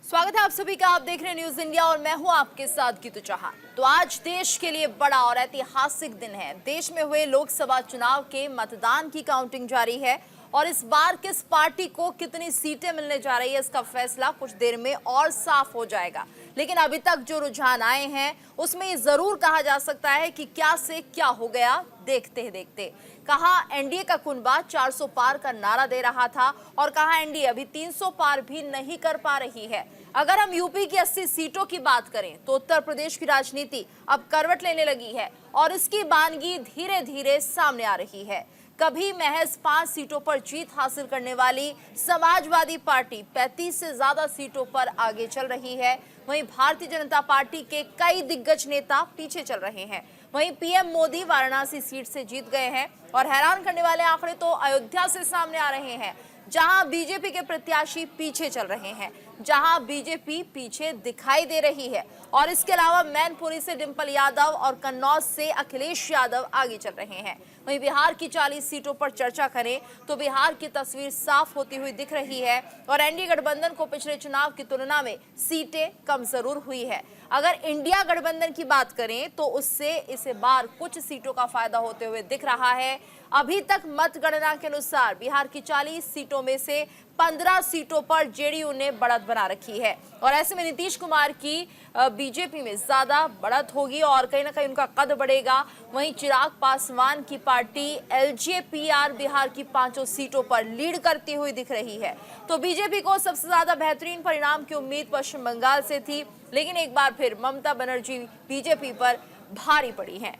स्वागत है आप सभी का। आप देख रहे हैं न्यूज इंडिया और मैं हूं आपके साथ गीतू चौहान। तो आज देश के लिए बड़ा और ऐतिहासिक दिन है। देश में हुए लोकसभा चुनाव के मतदान की काउंटिंग जारी है और इस बार किस पार्टी को कितनी सीटें मिलने जा रही है इसका फैसला कुछ देर में और साफ हो जाएगा। लेकिन अभी तक जो रुझान आए हैं उसमें ये जरूर कहा जा सकता है कि क्या से क्या हो गया देखते ही देखते। कहा एनडीए का कुनबा 400 पार का नारा दे रहा था और कहा एनडीए अभी 300 पार भी नहीं कर पा रही है। अगर हम यूपी की 80 सीटों की बात करें तो उत्तर प्रदेश की राजनीति अब करवट लेने लगी है और इसकी बानगी धीरे धीरे सामने आ रही है। कभी महज 5 सीटों पर जीत हासिल करने वाली समाजवादी पार्टी 35 से ज्यादा सीटों पर आगे चल रही है। वहीं भारतीय जनता पार्टी के कई दिग्गज नेता पीछे चल रहे हैं। वहीं पीएम मोदी वाराणसी सीट से जीत गए हैं और हैरान करने वाले आंकड़े तो अयोध्या से सामने आ रहे हैं, जहां बीजेपी के प्रत्याशी पीछे चल रहे हैं, जहां बीजेपी पीछे दिखाई दे रही है। और इसके अलावा मैनपुरी से डिंपल यादव और कन्नौज से अखिलेश यादव आगे चल रहे हैं। वहीं बिहार की 40 सीटों पर चर्चा करें तो बिहार की तस्वीर साफ होती हुई दिख रही है और एनडीए गठबंधन को पिछले चुनाव की तुलना में सीटें कम जरूर हुई है। अगर इंडिया गठबंधन की बात करें तो उससे इस बार कुछ सीटों का फायदा होते हुए दिख रहा है। अभी तक मतगणना के अनुसार बिहार की 40 सीटों में से 15 सीटों पर जेडीयू ने बढ़त बना रखी है और ऐसे में नीतीश कुमार की बीजेपी में ज्यादा बढ़त होगी और कहीं ना कहीं उनका कद बढ़ेगा। वहीं चिराग पासवान की पार्टी एलजेपीआर बिहार की 5 सीटों पर लीड करती हुई दिख रही है। तो बीजेपी को सबसे ज्यादा बेहतरीन परिणाम की उम्मीद पश्चिम बंगाल से थी, लेकिन एक बार फिर ममता बनर्जी बीजेपी पर भारी पड़ी हैं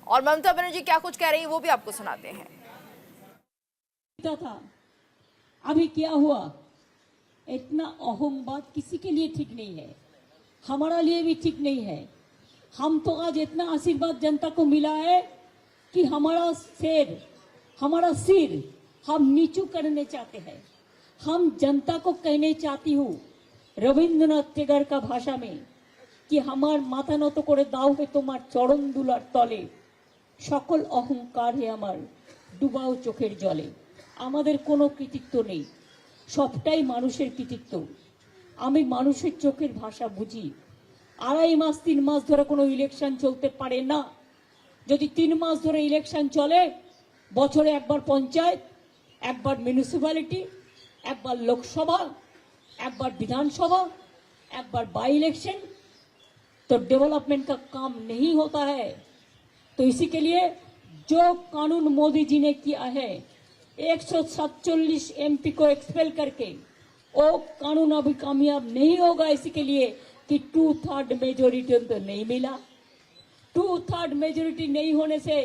और ममता बनर्जी क्या कुछ कह रही है वो भी आपको सुनाते हैं। था अभी क्या हुआ, इतना अहम बात किसी के लिए ठीक नहीं है, हमारा लिए भी ठीक नहीं है। हम तो आज इतना आशीर्वाद जनता को मिला है कि हमारा सिर हम नीचू करने चाहते हैं। हम जनता को कहने चाहती हूँ रविंद्रनाथ टैगोर का भाषा में कि हमार माथा নত करे दाও হে তোমার চরণ দুলার তলে, সকল অহংকার হে আমার ডুবাও চোখের জলে। আমাদের কোনো কৃতিত্ব নেই, সবটাই মানুষের কৃতিত্ব। আমি মানুষের চোখের ভাষা বুঝি। 2.5 মাস 3 মাস ধরে কোনো ইলেকশন চলতে পারে না। যদি 3 মাস ধরে ইলেকশন চলে, বছরে একবার পঞ্চায়েত, একবার মিউনিসিপ্যালিটি, একবার লোকসভা, একবার विधानसभा, একবার बाई इलेक्शन, तो डेवलपमेंट का काम नहीं होता है। तो इसी के लिए जो कानून मोदी जी ने किया है 147 एमपी को एक्सपेल करके, वो कानून अभी कामयाब नहीं होगा। इसी के लिए कि 2/3 मेजोरिटी तो नहीं मिला। 2/3 मेजोरिटी नहीं होने से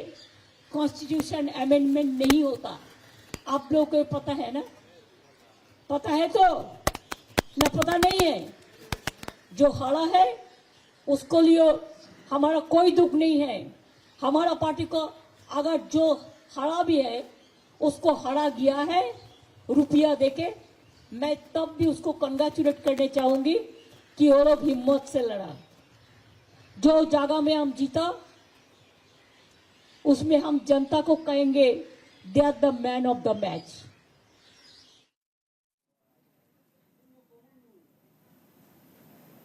कॉन्स्टिट्यूशन अमेंडमेंट नहीं होता। आप लोगों को पता है ना? पता है तो ना पता नहीं है? जो हारा है उसको लिए हमारा कोई दुख नहीं है। हमारा पार्टी को अगर जो हारा भी है उसको हरा गया है रुपया देके, मैं तब भी उसको कंग्रेचुलेट करने चाहूंगी कि वो लोग हिम्मत से लड़ा। जो जगह में हम जीता उसमें हम जनता को कहेंगे they are the man of the match.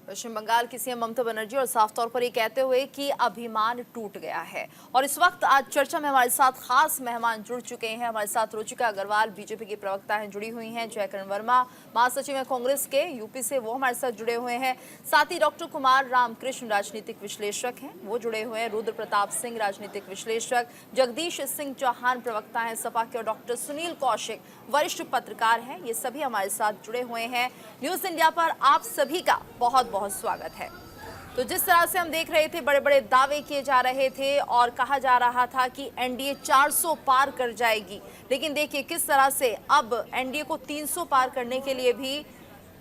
Paschim Bengal की सीएम ममता बनर्जी और साफ तौर पर ये कहते हुए कि अभिमान टूट गया है। और इस वक्त आज चर्चा में हमारे साथ खास मेहमान जुड़ चुके हैं। हमारे साथ रुचिका अग्रवाल बीजेपी की प्रवक्ता हैं, जुड़ी हुई हैं। जयकरण वर्मा महासचिव हैं कांग्रेस के यूपी से, वो हमारे साथ जुड़े हुए हैं। साथ ही डॉक्टर कुमार रामकृष्ण राजनीतिक विश्लेषक हैं, वो जुड़े हुए हैं। रुद्र प्रताप सिंह राजनीतिक विश्लेषक, जगदीश सिंह चौहान प्रवक्ता हैं सपा के और डॉक्टर सुनील कौशिक वरिष्ठ पत्रकार हैं। ये सभी हमारे साथ जुड़े हुए हैं। न्यूज इंडिया पर आप सभी का बहुत बहुत स्वागत है। तो जिस तरह से हम देख रहे थे, बड़े बड़े दावे किए जा रहे थे और कहा जा रहा था कि एनडीए 400 पार कर जाएगी, लेकिन देखिए किस तरह से अब एनडीए को 300 पार करने के लिए भी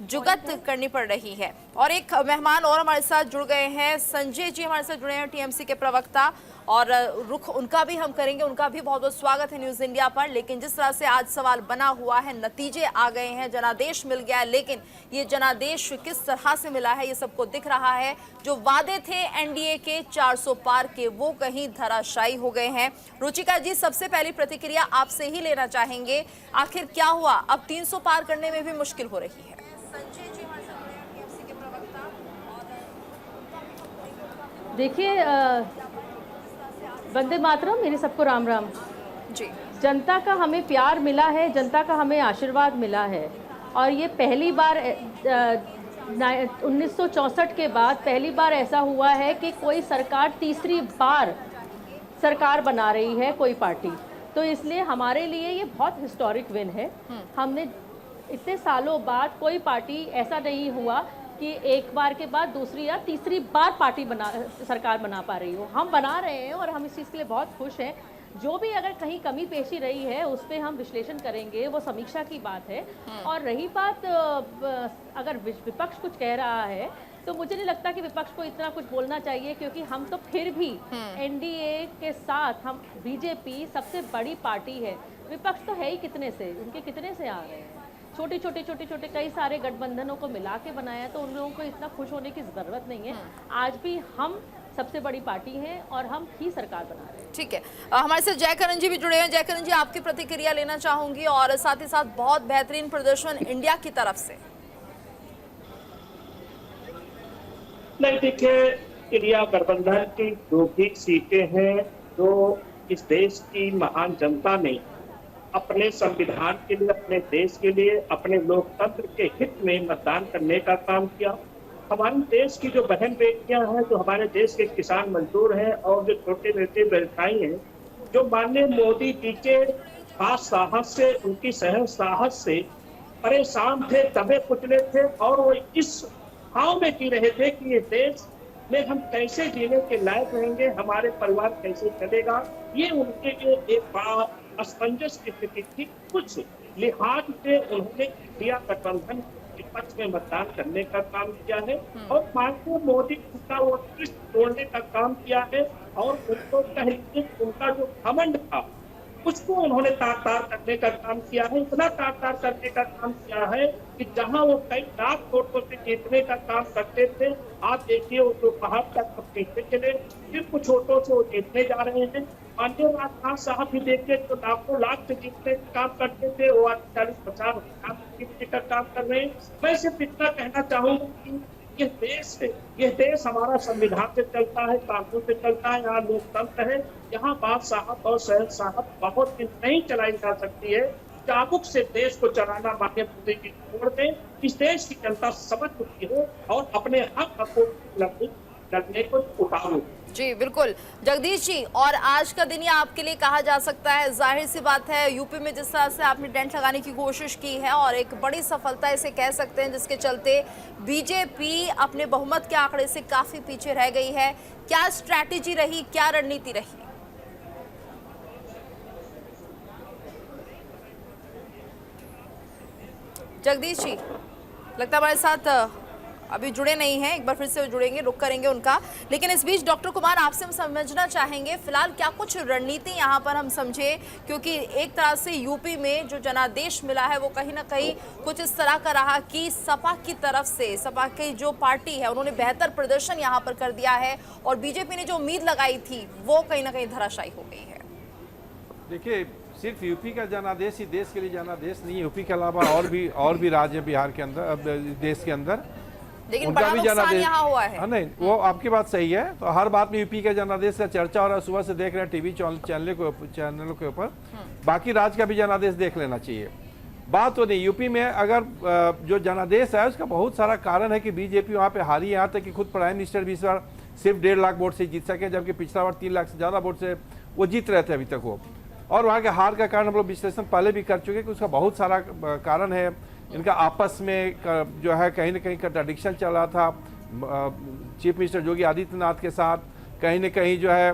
जुगत करनी पड़ रही है। और एक मेहमान और हमारे साथ जुड़ गए हैं, संजय जी हमारे साथ जुड़े हैं, टीएमसी के प्रवक्ता, और रुख उनका भी हम करेंगे। उनका भी बहुत बहुत स्वागत है न्यूज इंडिया पर। लेकिन जिस तरह से आज सवाल बना हुआ है, नतीजे आ गए हैं, जनादेश मिल गया है, लेकिन ये जनादेश किस तरह से मिला है ये सबको दिख रहा है। जो वादे थे एनडीए के 400 पार के, वो कहीं धराशायी हो गए हैं। रुचिका जी, सबसे पहली प्रतिक्रिया आपसे ही लेना चाहेंगे, आखिर क्या हुआ? अब 300 पार करने में भी मुश्किल हो रही है। संजय जी हमारे साथ देखिए वंदे मातरम, मेरे सबको राम राम। जी। जनता का हमें प्यार मिला है, जनता का हमें आशीर्वाद मिला है, और ये पहली बार 1964 के बाद पहली बार ऐसा हुआ है कि कोई सरकार तीसरी बार सरकार बना रही है कोई पार्टी। तो इसलिए हमारे लिए ये बहुत हिस्टोरिक विन है। हमने इतने सालों बाद कोई पार्टी ऐसा नहीं हुआ कि एक बार के बाद दूसरी या तीसरी बार सरकार बना पा रही हो। हम बना रहे हैं और हम इस चीज़ के लिए बहुत खुश हैं। जो भी अगर कहीं कमी पेशी रही है उस पर हम विश्लेषण करेंगे, वो समीक्षा की बात है। और रही बात अगर विपक्ष कुछ कह रहा है तो मुझे नहीं लगता कि विपक्ष को इतना कुछ बोलना चाहिए, क्योंकि हम तो फिर भी एनडीए के साथ, हम बीजेपी सबसे बड़ी पार्टी है। विपक्ष तो है ही कितने से, उनके कितने से आ रहे हैं। छोटे छोटे कई सारे गठबंधनों को मिला के बनाया, तो उन लोगों को इतना खुश होने की ज़रूरत नहीं है। आज भी हम सबसे बड़ी पार्टी हैं और हम ही सरकार बना रहे हैं। ठीक है, हमारे साथ जयकरण जी भी जुड़े हैं। जयकरण जी, आपकी प्रतिक्रिया लेना चाहूंगी, और साथ ही साथ बहुत बेहतरीन प्रदर्शन इंडिया की तरफ से। नहीं, देखिए, इंडिया गठबंधन की जो भी सीटें हैं, जो इस देश की महान जनता ने अपने संविधान के लिए, अपने देश के लिए, अपने लोकतंत्र के हित में मतदान करने का काम किया। हमारे देश की जो बहन बेटियां हैं, जो हमारे देश के किसान मजदूर हैं और जो छोटे मोटे व्यवसायी हैं, जो माननीय मोदी जी के पास साहस से, उनकी सहन साहस से परेशान थे, दबे कुचले थे, और वो इस भाव में जी रहे थे कि ये देश में हम कैसे जीने के लायक रहेंगे, हमारे परिवार कैसे चलेगा। ये उनके लिए एक बड़ा असमंजस की स्थिति थी। कुछ लिहाज से उन्होंने इंडिया गठबंधन के पक्ष में मतदान करने का काम किया है और माननीय मोदी का वो ट्विस्ट तोड़ने का काम किया है, और उनको कहीं उनका जो घमंड था उसको उन्होंने तार-तार करने का काम किया है। इतना तार-तार करने का काम किया है कि जहां वो कई लाख वोटों से जीतने का काम करते थे, आप देखिए वो जो पहाड़ तक पीछे चले, फिर कुछ वोटों से वो जीतने जा रहे हैं। माननीय राजनाथ साहब भी देखिए, जो लाखों लाख से जीतने का काम करते थे, वो आज 40-50 लाख जीतने का काम कर रहे हैं। मैं सिर्फ इतना कहना चाहूंगा कि यह देश हमारा संविधान से चलता है, कानून से चलता है, यहाँ लोकतंत्र है, यहाँ बात साहब और शहर साहब बहुत दिन नहीं चलाई जा सकती है। चाबुक से देश को चलाना माननीय मोदी जी छोड़ दें। इस देश की जनता समझ चुकी है और अपने हक को लड़ने को उतारू। जी बिल्कुल जगदीश जी, और आज का दिन ये आपके लिए कहा जा सकता है, जाहिर सी बात है यूपी में जिस तरह से आपने टेंट लगाने की कोशिश की है और एक बड़ी सफलता इसे कह सकते हैं, जिसके चलते बीजेपी अपने बहुमत के आंकड़े से काफी पीछे रह गई है। क्या स्ट्रैटेजी रही, क्या रणनीति रही? जगदीश जी लगता है हमारे साथ अभी जुड़े नहीं हैं, एक बार फिर से जुड़ेंगे, रुक करेंगे उनका। लेकिन इस बीच डॉक्टर कुमार, आपसे हम समझना चाहेंगे फिलहाल क्या कुछ रणनीति यहाँ पर हम समझे, क्योंकि एक तरह से यूपी में जो जनादेश मिला है वो कहीं ना कहीं कुछ इस तरह का रहा कि सपा की तरफ से, सपा की जो पार्टी है उन्होंने बेहतर प्रदर्शन यहाँ पर कर दिया है और बीजेपी ने जो उम्मीद लगाई थी वो कहीं ना कहीं धराशायी हो गई है। देखिए, सिर्फ यूपी का जनादेश ही देश के लिए जनादेश नहीं है, यूपी के अलावा और भी राज्य बिहार के अंदर, देश के अंदर लेकिन उनका बड़ा भी नुकसान जनादेश यहाँ हुआ है। नहीं, वो आपकी बात सही है। तो हर बात में यूपी के जनादेश का चर्चा हो रहा है, सुबह से देख रहे हैं टीवी चैनलों के ऊपर। बाकी राज्य का भी जनादेश देख लेना चाहिए। बात तो नहीं, यूपी में अगर जो जनादेश है उसका बहुत सारा कारण है कि बीजेपी वहाँ पे हारी। यहाँ तक कि खुद प्राइम मिनिस्टर भी इस बार सिर्फ 1.5 लाख वोट से जीत सके, जबकि पिछला बार 3 लाख से ज़्यादा वोट से वो जीत रहे थे अभी तक वो। और वहाँ के हार का कारण हम लोग विश्लेषण पहले भी कर चुके कि उसका बहुत सारा कारण है। इनका आपस में जो है कहीं ना कहीं कंट्राडिक्शन चल रहा था चीफ मिनिस्टर योगी आदित्यनाथ के साथ। कहीं ना कहीं जो है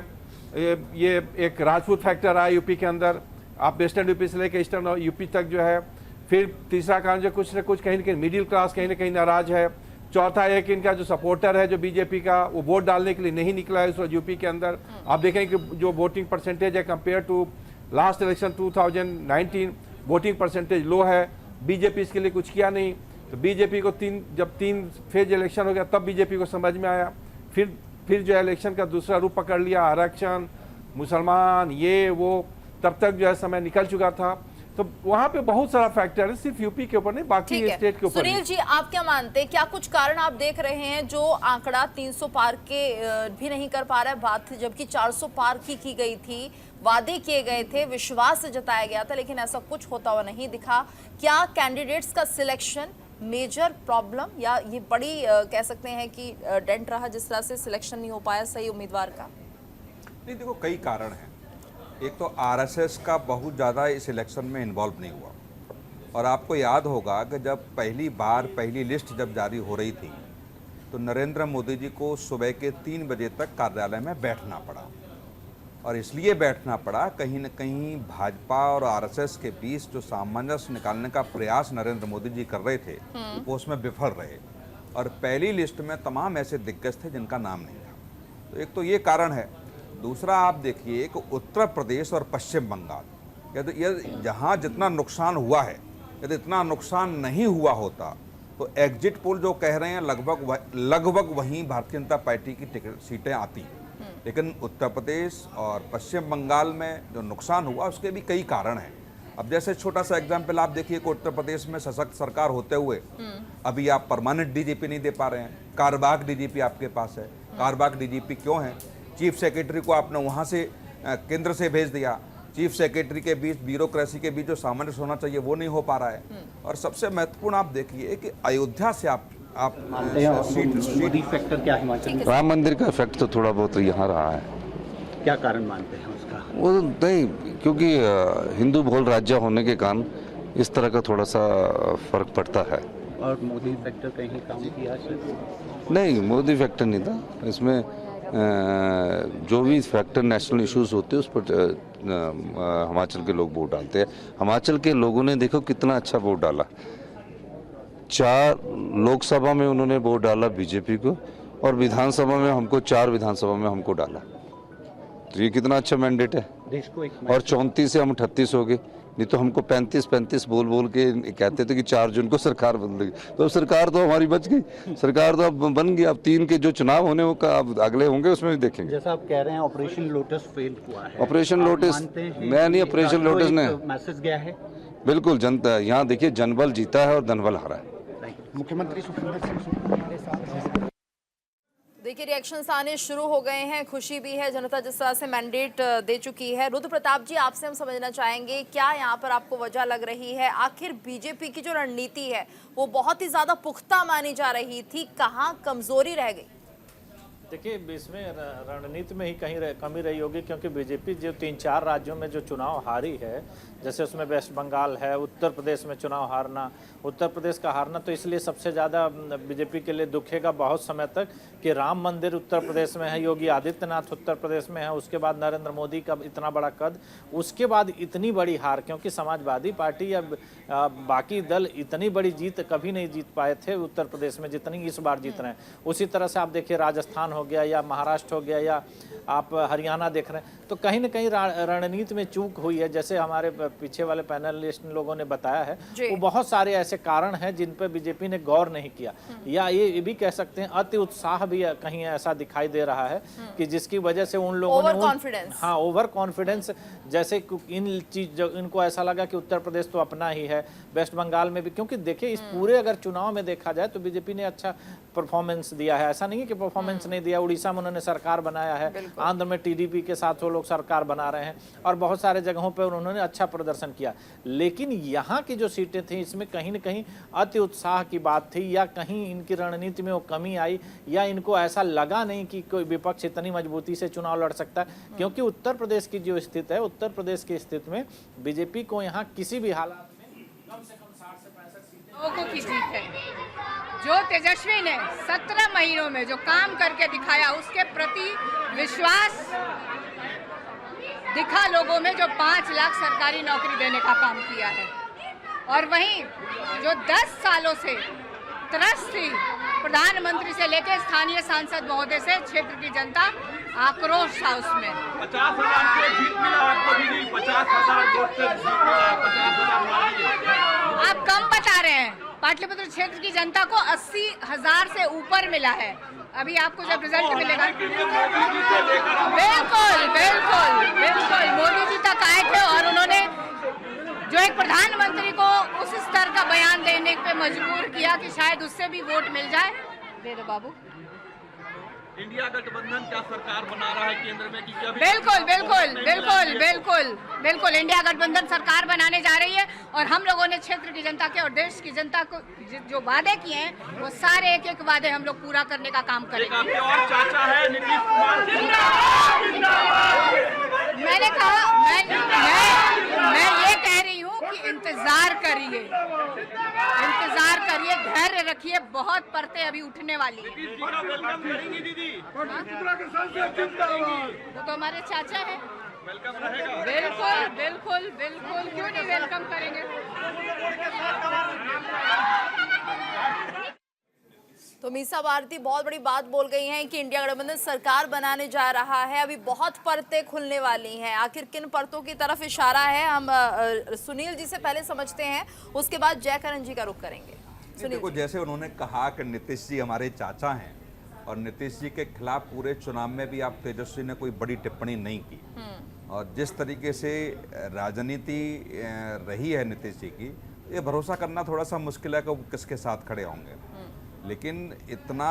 ये एक राजपूत फैक्टर आया यूपी के अंदर, आप वेस्टर्न यूपी से लेकर ईस्टर्न यूपी तक जो है। फिर तीसरा कारण जो कुछ न कुछ कहीं ना कहीं मिडिल क्लास कहीं ना कहीं नाराज है। चौथा है कि इनका जो सपोर्टर है जो बीजेपी का, वो वोट डालने के लिए नहीं निकला है इस वक्त यूपी के अंदर। आप देखें कि जो वोटिंग परसेंटेज है compare to last election 2019, voting percentage low है। बीजेपी इसके लिए कुछ किया नहीं। तो बीजेपी को जब तीन फेज इलेक्शन हो गया तब बीजेपी को समझ में आया। फिर जो है इलेक्शन का दूसरा रूप पकड़ लिया, आरक्षण, मुसलमान, ये वो, तब तक जो है समय निकल चुका था। तो वहां पे बहुत सारा फैक्टर है, सिर्फ यूपी के ऊपर नहीं, बाकी ठीक है स्टेट के ऊपर सुनील जी, आप क्या मानते हैं, क्या कुछ कारण आप देख रहे हैं जो आंकड़ा 300 पार के भी नहीं कर पा रहा है बात, जबकि 400 पार की गई थी, वादे किए गए थे, विश्वास जताया गया था, लेकिन ऐसा कुछ होता हुआ नहीं दिखा। क्या कैंडिडेट्स का सिलेक्शन मेजर प्रॉब्लम या ये बड़ी कह सकते हैं कि डेंट रहा जिस तरह से सिलेक्शन नहीं हो पाया सही उम्मीदवार का? नहीं, देखो कई कारण हैं। एक तो आरएसएस का बहुत ज़्यादा इस इलेक्शन में इन्वॉल्व नहीं हुआ, और आपको याद होगा कि जब पहली लिस्ट जब जारी हो रही थी तो नरेंद्र मोदी जी को सुबह के 3 बजे तक कार्यालय में बैठना पड़ा, और इसलिए बैठना पड़ा कहीं न कहीं भाजपा और आरएसएस के बीच जो सामंजस्य निकालने का प्रयास नरेंद्र मोदी जी कर रहे थे वो उसमें विफल रहे, और पहली लिस्ट में तमाम ऐसे दिग्गज थे जिनका नाम नहीं था। तो एक तो ये कारण है। दूसरा आप देखिए कि उत्तर प्रदेश और पश्चिम बंगाल, यदि जहाँ जितना नुकसान हुआ है, यदि इतना नुकसान नहीं हुआ होता तो एग्जिट पोल जो कह रहे हैं लगभग वहीं भारतीय जनता पार्टी की टिकट सीटें आती, लेकिन उत्तर प्रदेश और पश्चिम बंगाल में जो नुकसान हुआ उसके भी कई कारण हैं। अब जैसे छोटा सा एग्जाम्पल आप देखिए कि उत्तर प्रदेश में सशक्त सरकार होते हुए अभी आप परमानेंट डीजीपी नहीं दे पा रहे हैं, कारबाग डीजीपी आपके पास है। कारबाग डीजीपी क्यों है? चीफ सेक्रेटरी को आपने वहाँ से केंद्र से भेज दिया, चीफ सेक्रेटरी के बीच ब्यूरोक्रेसी के बीच जो सामंजस्य होना चाहिए वो नहीं हो पा रहा है। और सबसे महत्वपूर्ण आप देखिए कि अयोध्या से आप मोदी फैक्टर क्या हिमाचल में? राम मंदिर का इफेक्ट तो थोड़ा बहुत यहाँ रहा है। क्या कारण मानते हैं उसका? वो नहीं, क्योंकि हिंदू बहुल राज्य होने के कारण इस तरह का थोड़ा सा फर्क पड़ता है। और मोदी फैक्टर कहीं काम किया सर? नहीं, मोदी फैक्टर नहीं था इसमें। जो भी फैक्टर नेशनल इश्यूज होते हैं उस पर हिमाचल के लोग वोट डालते हैं। हिमाचल के लोगों ने देखो कितना अच्छा वोट डाला। 4 लोकसभा में उन्होंने वोट डाला बीजेपी को, और विधानसभा में हमको 4 विधानसभा में हमको डाला। तो ये कितना अच्छा मैंडेट है। देश को एक और 34 से हम 38 हो गए, नहीं तो हमको 35 बोल के कहते थे कि 4 जून को सरकार बदलेगी। तो सरकार तो हमारी बच गई, सरकार तो अब बन गई। अब 3 के जो चुनाव होने वो अब अगले होंगे उसमें भी देखेंगे। जैसा आप कह रहे हैं ऑपरेशन लोटस फेल हुआ है, ऑपरेशन लोटस मैं नहीं, ऑपरेशन लोटस ने मैसेज गया है। बिल्कुल जनता यहाँ देखिए, जनबल जीता है और धनबल हारा है। मुख्यमंत्री सुखविंदर सिंह सुक्खू हमारे साथ। देखिए रिएक्शंस आने शुरू हो गए हैं, खुशी भी है, जनता जिस तरह से मैंडेट दे चुकी है। रुद्र प्रताप जी, आपसे हम समझना चाहेंगे क्या यहाँ पर आपको वजह लग रही है, आखिर बीजेपी की जो रणनीति है वो बहुत ही ज्यादा पुख्ता मानी जा रही थी, कहाँ कमजोरी रह गई? देखिए इसमें रणनीति में ही कहीं कमी रही होगी, क्योंकि बीजेपी जो 3-4 राज्यों में जो चुनाव हारी है, जैसे उसमें वेस्ट बंगाल है, उत्तर प्रदेश में चुनाव हारना, उत्तर प्रदेश का हारना तो इसलिए सबसे ज़्यादा बीजेपी के लिए दुखेगा बहुत समय तक कि राम मंदिर उत्तर प्रदेश में है, योगी आदित्यनाथ उत्तर प्रदेश में है, उसके बाद नरेंद्र मोदी का इतना बड़ा कद, उसके बाद इतनी बड़ी हार, क्योंकि समाजवादी पार्टी या बाकी दल इतनी बड़ी जीत कभी नहीं जीत पाए थे उत्तर प्रदेश में जितनी इस बार जीत रहे हैं। उसी तरह से आप देखिए राजस्थान हो गया या महाराष्ट्र हो गया या आप हरियाणा देख रहे हैं, तो कहीं ना कहीं रणनीति में चूक हुई है। जैसे हमारे पीछे वाले पैनलिस्ट लोगों ने बताया है, वो बहुत सारे ऐसे कारण हैं जिन पर बीजेपी ने गौर नहीं किया, या ये भी कह सकते हैं अति उत्साह भी कहीं ऐसा दिखाई दे रहा है कि जिसकी वजह से उन लोगों ने ओवर कॉन्फिडेंस, जैसे इन चीज इनको ऐसा लगा कि उत्तर प्रदेश तो अपना ही है, वेस्ट बंगाल में भी, क्योंकि देखिए इस पूरे अगर चुनाव में देखा जाए तो बीजेपी ने अच्छा परफॉर्मेंस दिया है, ऐसा नहीं है कि परफॉर्मेंस नहीं दिया। उड़ीसा में उन्होंने सरकार बनाया है, आंध्र में टीडीपी के साथ वो लोग सरकार बना रहे हैं, और बहुत सारे जगहों पर उन्होंने अच्छा प्रदर्शन किया। लेकिन यहाँ की जो सीटें थी इसमें कहीं ना कहीं अति उत्साह की बात थी, या कहीं इनकी रणनीति में वो कमी आई, या इनको ऐसा लगा नहीं कि कोई विपक्ष इतनी मजबूती से चुनाव लड़ सकता है। क्योंकि उत्तर प्रदेश की जो स्थिति है, उत्तर प्रदेश की स्थिति में बीजेपी को यहाँ किसी भी हालात में कम से कम 60 से 65 सीटें लोगों की जीत है। जो तेजस्वी ने 17 महीनों में जो काम करके दिखाया, उसके प्रति विश्वास दिखा लोगों में, जो 5 लाख सरकारी नौकरी देने का काम किया है। और वहीं जो 10 सालों से त्रस्त थी, प्रधानमंत्री से लेकर स्थानीय सांसद महोदय से क्षेत्र की जनता आक्रोश था उसमें। 50,000 से जीत मिला आपको दीदी, 50,000 वोट से जीत मिला, 50,000। आप कम बता रहे हैं, पाटलिपुत्र क्षेत्र की जनता को 80,000 से ऊपर मिला है। अभी आपको जब रिजल्ट मिलेगा, बिल्कुल बिल्कुल बिल्कुल मोदी जी तक आए थे और उन्होंने जो एक प्रधानमंत्री को उस स्तर का बयान देने पे मजबूर किया कि शायद उससे भी वोट मिल जाए। दे दो बाबू। इंडिया गठबंधन क्या सरकार बना रहा है केंद्र में कि क्या? बिल्कुल बिल्कुल बिल्कुल बिल्कुल बिल्कुल इंडिया गठबंधन सरकार बनाने जा रही है और हम लोगों ने क्षेत्र की जनता के और देश की जनता को जो वादे किए हैं वो सारे एक एक वादे हम लोग पूरा करने का काम करेंगे। आपके और चाचा है नीतीश कुमार। मैंने कहा मैं ये कह रही हूँ कि इंतजार करिए, धैर्य रखिए, बहुत परतें अभी उठने वाली है। वो तो हमारे चाचा है। बिल्कुल बिल्कुल बिल्कुल, क्यों नहीं वेलकम करेंगे। तो मीसा भारती बहुत बड़ी बात बोल गई हैं कि इंडिया गठबंधन सरकार बनाने जा रहा है, अभी बहुत परतें खुलने वाली हैं। आखिर किन परतों की तरफ इशारा है, हम सुनील जी से पहले समझते हैं, उसके बाद जयकरण जी का रुख करेंगे। देखो, जैसे उन्होंने कहा कि नीतीश जी हमारे चाचा हैं और नीतीश जी के खिलाफ पूरे चुनाव में भी आप तेजस्वी ने कोई बड़ी टिप्पणी नहीं की, और जिस तरीके से राजनीति रही है नीतीश जी की, ये भरोसा करना थोड़ा सा मुश्किल है कि वो किसके साथ खड़े होंगे। लेकिन इतना